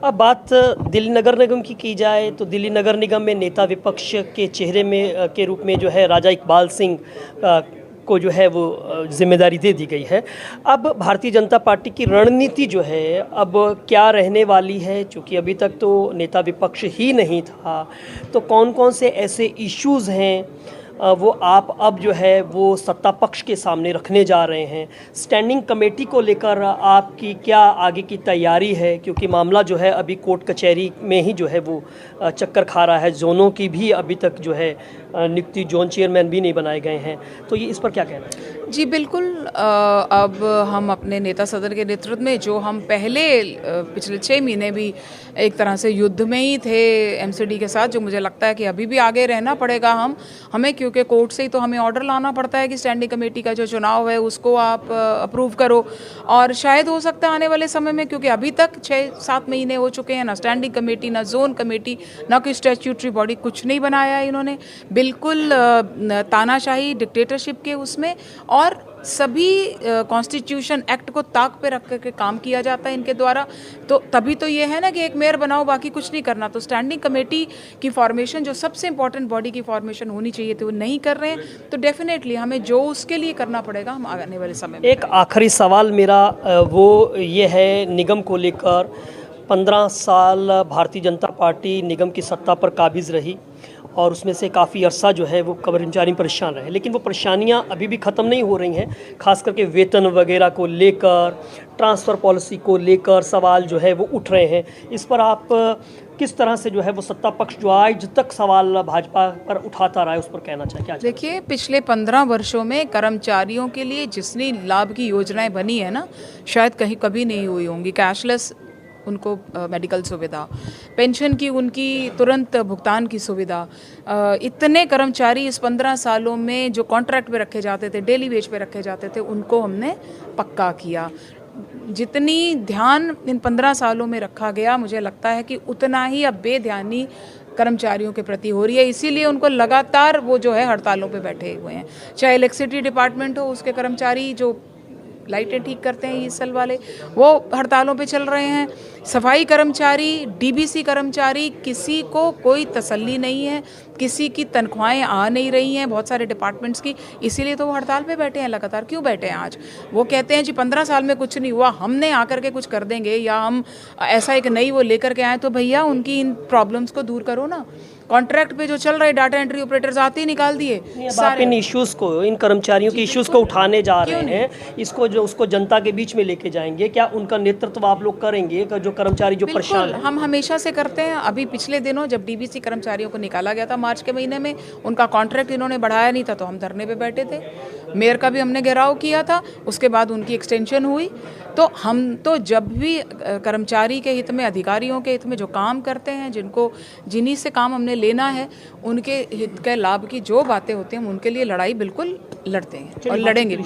अब बात दिल्ली नगर निगम की जाए तो दिल्ली नगर निगम में नेता विपक्ष के चेहरे में के रूप में जो है राजा इकबाल सिंह को जो है वो जिम्मेदारी दे दी गई है। अब भारतीय जनता पार्टी की रणनीति जो है अब क्या रहने वाली है, क्योंकि अभी तक तो नेता विपक्ष ही नहीं था, तो कौन कौन से ऐसे इश्यूज़ हैं वो आप अब जो है वो सत्ता पक्ष के सामने रखने जा रहे हैं। स्टैंडिंग कमेटी को लेकर आपकी क्या आगे की तैयारी है, क्योंकि मामला जो है अभी कोर्ट कचहरी में ही जो है वो चक्कर खा रहा है। जोनों की भी अभी तक जो है नियुक्ति, जोन चेयरमैन भी नहीं बनाए गए हैं, तो ये इस पर क्या कहना है? जी बिल्कुल। अब हम अपने नेता सदर के नेतृत्व में जो हम पहले पिछले 6 महीने भी एक तरह से युद्ध में ही थे एमसीडी के साथ, जो मुझे लगता है कि अभी भी आगे रहना पड़ेगा हमें, क्योंकि कोर्ट से ही तो हमें ऑर्डर लाना पड़ता है कि स्टैंडिंग कमेटी का जो चुनाव है उसको आप अप्रूव करो। और शायद हो सकता है आने वाले समय में, क्योंकि अभी तक 6-7 महीने हो चुके हैं, ना स्टैंडिंग कमेटी, ना जोन कमेटी, ना कोई स्टैट्यूटरी बॉडी, कुछ नहीं बनाया है इन्होंने। बिल्कुल तानाशाही डिक्टेटरशिप के उसमें, और सभी कॉन्स्टिट्यूशन एक्ट को ताक पे रख करके काम किया जाता है इनके द्वारा। तो तभी तो ये है ना कि एक मेयर बनाओ, बाकी कुछ नहीं करना। तो स्टैंडिंग कमेटी की फॉर्मेशन, जो सबसे इंपॉर्टेंट बॉडी की फॉर्मेशन होनी चाहिए थी, वो नहीं कर रहे हैं। तो डेफिनेटली हमें जो उसके लिए करना पड़ेगा हम आने वाले समय में। एक आखिरी सवाल मेरा वो ये है, निगम को लेकर 15 साल भारतीय जनता पार्टी निगम की सत्ता पर काबिज रही और उसमें से काफ़ी अरसा जो है वो कर्मचारी परेशान रहे, लेकिन वो परेशानियां अभी भी ख़त्म नहीं हो रही हैं। खास करके वेतन वगैरह को लेकर, ट्रांसफ़र पॉलिसी को लेकर सवाल जो है वो उठ रहे हैं। इस पर आप किस तरह से जो है वो सत्ता पक्ष जो आज तक सवाल भाजपा पर उठाता रहा है उस पर कहना चाहिए क्या? देखिए, पिछले 15 वर्षों में कर्मचारियों के लिए जितनी लाभ की योजनाएं बनी है ना, शायद कहीं कभी नहीं हुई होंगी। कैशलेस उनको मेडिकल सुविधा, पेंशन की उनकी तुरंत भुगतान की सुविधा, इतने कर्मचारी इस 15 सालों में जो कॉन्ट्रैक्ट पे रखे जाते थे, डेली वेज पे रखे जाते थे, उनको हमने पक्का किया। जितनी ध्यान इन 15 सालों में रखा गया, मुझे लगता है कि उतना ही अब बेध्यानी कर्मचारियों के प्रति हो रही है। इसीलिए उनको लगातार वो जो है हड़तालों पे बैठे हुए हैं। चाहे इलेक्ट्रिसिटी डिपार्टमेंट हो, उसके कर्मचारी जो लाइटें ठीक करते हैं ईएसएल वाले, वो हड़तालों पे चल रहे हैं। सफाई कर्मचारी, डीबीसी कर्मचारी, किसी को कोई तसल्ली नहीं है, किसी की तनख्वाहें आ नहीं रही हैं बहुत सारे डिपार्टमेंट्स की, इसीलिए तो वो हड़ताल पे बैठे हैं लगातार। क्यों बैठे हैं आज? वो कहते हैं जी 15 साल में कुछ नहीं हुआ, हमने आकर के कुछ कर देंगे, या हम ऐसा एक नई वो लेकर के आए। तो भैया उनकी इन प्रॉब्लम्स को दूर करो ना। कॉन्ट्रैक्ट पे जो चल रहे डाटा एंट्री ऑपरेटर्स आते ही निकाल दिए सारे। इन इश्यूज़ को, इन कर्मचारियों के इश्यूज़ को उठाने जा रहे हैं, इसको जो उसको जनता के बीच में लेके जाएंगे, क्या उनका नेतृत्व आप लोग करेंगे? जो कर्मचारी जो परेशान हैं, हम हमेशा से करते हैं। अभी पिछले दिनों जब डीबीसी कर्मचारियों को निकाला गया था मार्च के महीने में, उनका कॉन्ट्रैक्ट इन्होंने बढ़ाया नहीं था, तो हम धरने पे बैठे थे। मेयर का भी हमने घेराव किया था, उसके बाद उनकी एक्सटेंशन हुई। तो हम तो जब भी कर्मचारी के हित में, अधिकारियों के हित में जो काम करते हैं, जिन्हीं से काम हमने लेना है, उनके हित के लाभ की जो बातें होती हैं, हम उनके लिए लड़ाई बिल्कुल लड़ते हैं और लड़ेंगे भी।